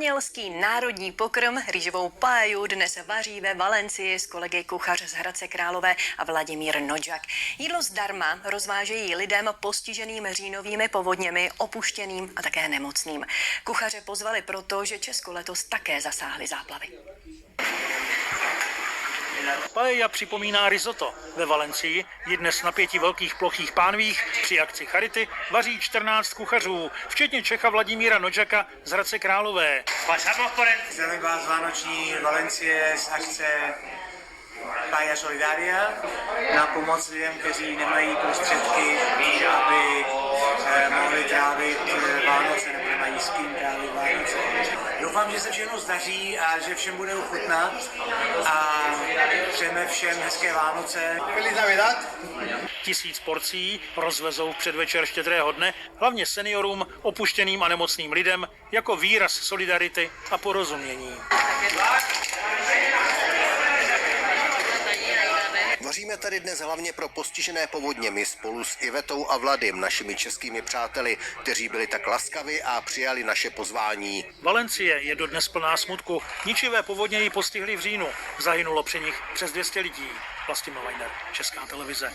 Španělský národní pokrm rýžovou paellu dnes vaří ve Valencii s kolegy kuchař z Hradce Králové a Vladimír Nodžak. Jídlo zdarma rozvážejí lidem postiženým říjnovými povodněmi, opuštěným a také nemocným. Kuchaře pozvali proto, že Česko letos také zasáhly záplavy. Paella připomíná risotto. Ve Valencii ji dnes na 5 velkých plochých pánvích při akci Charity vaří 14 kuchařů, včetně Čecha Vladimíra Nodžaka z Hradce Králové. Zdravím vás z vánoční Valencie z akce Paella Solidaria na pomoc lidem, kteří nemají prostředky, aby mohli trávit Vánoce nebo nemají s kým trávit Vánoce. Doufám, že se všechno zdaří a že všem bude ochutnat a přejeme všem hezké Vánoce. Feliz Navidad! 1000 porcí rozvezou v předvečer Štědrého dne, hlavně seniorům, opuštěným a nemocným lidem, jako výraz solidarity a porozumění. Vaříme tady dnes hlavně pro postižené povodněmi spolu s Ivetou a Vladym, našimi českými přáteli, kteří byli tak laskavi a přijali naše pozvání. Valencie je dodnes plná smutku. Ničivé povodně ji postihly v říjnu. Zahynulo při nich přes 200 lidí. Vlastimil Vajner, Česká televize.